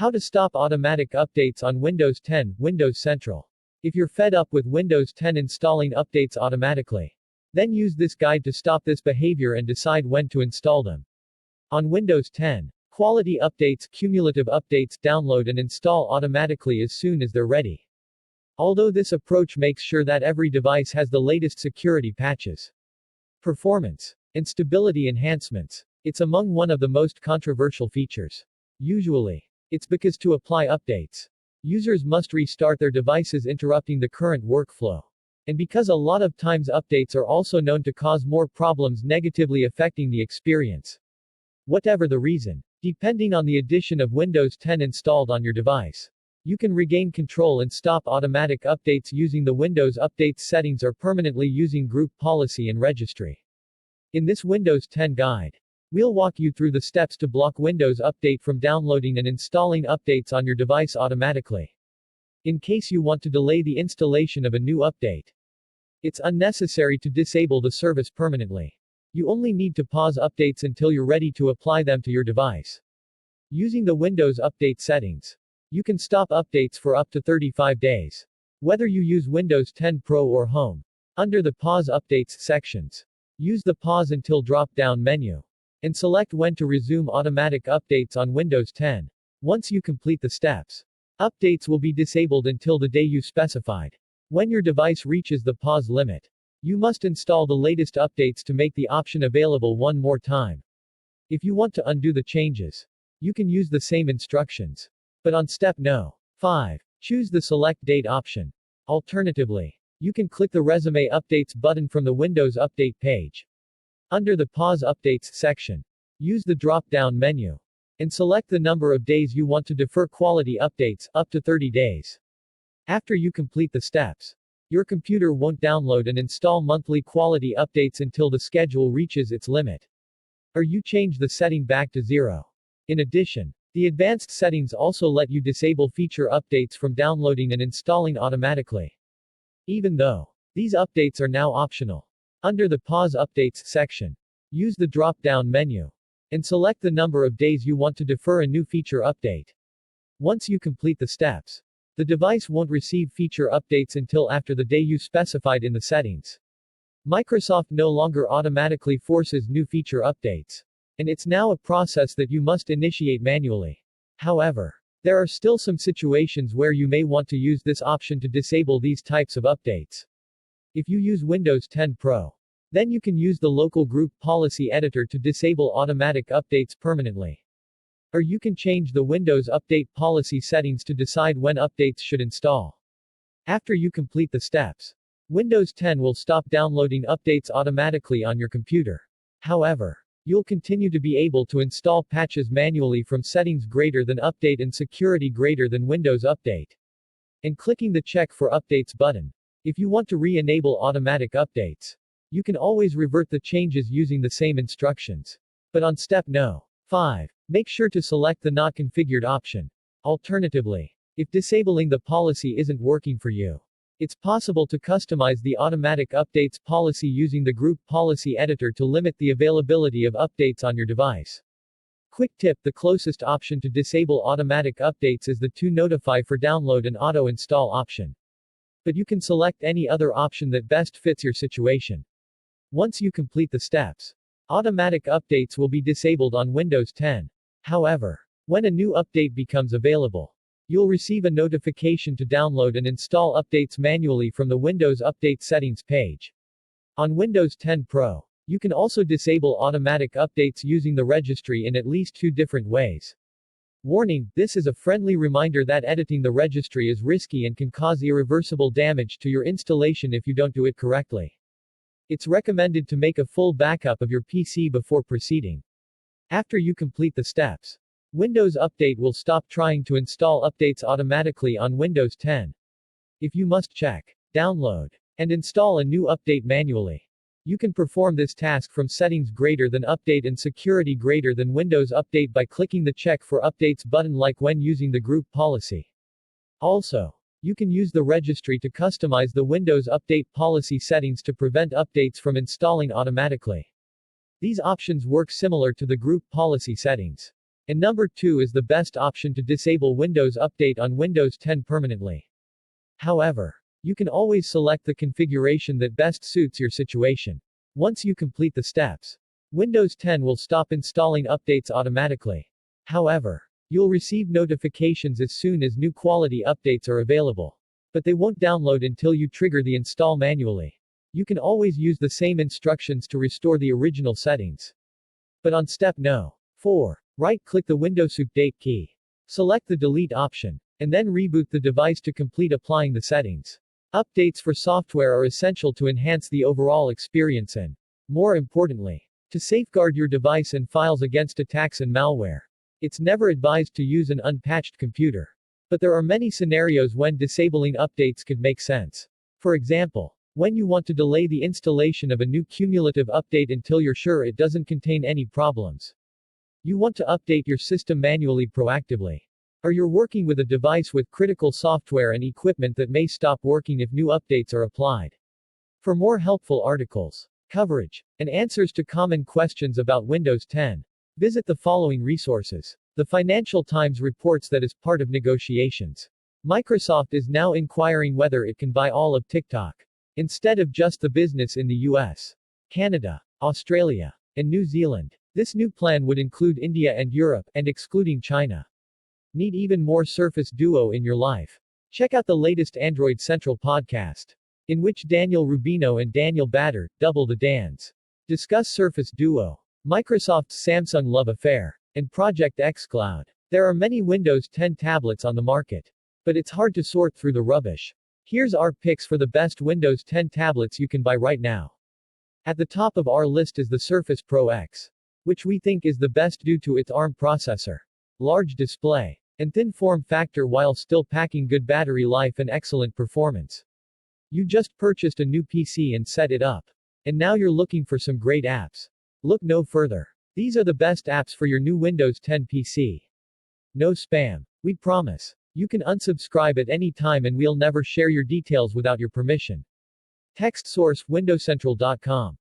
How to stop automatic updates on Windows 10, Windows Central. If you're fed up with Windows 10 installing updates automatically, then use this guide to stop this behavior and decide when to install them. On Windows 10, quality updates, cumulative updates, download and install automatically as soon as they're ready. Although this approach makes sure that every device has the latest security patches, performance, and stability enhancements, it's among one of the most controversial features. Usually, it's because to apply updates, users must restart their devices, interrupting the current workflow. And because a lot of times updates are also known to cause more problems, negatively affecting the experience. Whatever the reason, depending on the addition of Windows 10 installed on your device, you can regain control and stop automatic updates using the Windows Updates settings or permanently using Group Policy and Registry. In this Windows 10 guide, we'll walk you through the steps to block Windows Update from downloading and installing updates on your device automatically. In case you want to delay the installation of a new update, it's unnecessary to disable the service permanently. You only need to pause updates until you're ready to apply them to your device. Using the Windows Update settings, you can stop updates for up to 35 days. Whether you use Windows 10 Pro or Home. Under the Pause Updates sections, use the Pause Until drop-down menu, and select when to resume automatic updates on Windows 10. Once you complete the steps, updates will be disabled until the day you specified. When your device reaches the pause limit, you must install the latest updates to make the option available one more time. If you want to undo the changes, you can use the same instructions. But on step No. 5, choose the Select Date option. Alternatively, you can click the Resume Updates button from the Windows Update page. Under the Pause Updates section, use the drop-down menu, and select the number of days you want to defer quality updates, up to 30 days. After you complete the steps, your computer won't download and install monthly quality updates until the schedule reaches its limit, or you change the setting back to 0. In addition, the advanced settings also let you disable feature updates from downloading and installing automatically, even though these updates are now optional. Under the Pause Updates section, use the drop-down menu, and select the number of days you want to defer a new feature update. Once you complete the steps, the device won't receive feature updates until after the day you specified in the settings. Microsoft no longer automatically forces new feature updates, and it's now a process that you must initiate manually. However, there are still some situations where you may want to use this option to disable these types of updates. If you use Windows 10 Pro, then you can use the local Group Policy Editor to disable automatic updates permanently. Or you can change the Windows Update policy settings to decide when updates should install. After you complete the steps, Windows 10 will stop downloading updates automatically on your computer. However, you'll continue to be able to install patches manually from settings greater than update and security greater than Windows Update. And clicking the Check for Updates button. If you want to re-enable automatic updates, you can always revert the changes using the same instructions. But on step No. 5, make sure to select the Not Configured option. Alternatively, if disabling the policy isn't working for you, it's possible to customize the automatic updates policy using the Group Policy Editor to limit the availability of updates on your device. Quick tip: the closest option to disable automatic updates is the To Notify for Download and Auto Install option. But you can select any other option that best fits your situation. Once you complete the steps, automatic updates will be disabled on Windows 10. However, when a new update becomes available, you'll receive a notification to download and install updates manually from the Windows Update settings page. On Windows 10 Pro, you can also disable automatic updates using the registry in at least 2 different ways. Warning: this is a friendly reminder that editing the registry is risky and can cause irreversible damage to your installation if you don't do it correctly. It's recommended to make a full backup of your PC before proceeding. After you complete the steps, Windows Update will stop trying to install updates automatically on Windows 10. If you must check, download, and install a new update manually, you can perform this task from settings greater than update and security greater than Windows Update by clicking the Check for Updates button like when using the group policy. Also, you can use the registry to customize the Windows Update policy settings to prevent updates from installing automatically. These options work similar to the group policy settings. And number 2 is the best option to disable Windows Update on Windows 10 permanently. However, you can always select the configuration that best suits your situation. Once you complete the steps, Windows 10 will stop installing updates automatically. However, you'll receive notifications as soon as new quality updates are available. But they won't download until you trigger the install manually. You can always use the same instructions to restore the original settings. But on step no. 4. Right-click the Windows Update key. Select the Delete option, and then reboot the device to complete applying the settings. Updates for software are essential to enhance the overall experience and, more importantly, to safeguard your device and files against attacks and malware. It's never advised to use an unpatched computer. But there are many scenarios when disabling updates could make sense. For example, when you want to delay the installation of a new cumulative update until you're sure it doesn't contain any problems. You want to update your system manually proactively. Or you're working with a device with critical software and equipment that may stop working if new updates are applied. For more helpful articles, coverage, and answers to common questions about Windows 10, visit the following resources. The Financial Times reports that as part of negotiations, Microsoft is now inquiring whether it can buy all of TikTok, instead of just the business in the US, Canada, Australia, and New Zealand. This new plan would include India and Europe, and excluding China. Need even more Surface Duo in your life? Check out the latest Android Central podcast, in which Daniel Rubino and Daniel Batter, double the Dans, discuss Surface Duo, Microsoft's Samsung love affair, and Project xCloud. There are many Windows 10 tablets on the market, but it's hard to sort through the rubbish. Here's our picks for the best Windows 10 tablets you can buy right now. At the top of our list is the Surface Pro X, which we think is the best due to its ARM processor, large display, and thin form factor while still packing good battery life and excellent performance. You just purchased a new PC and set it up. And now you're looking for some great apps. Look no further. These are the best apps for your new Windows 10 PC. No spam. We promise. You can unsubscribe at any time and we'll never share your details without your permission. Text source: windowscentral.com.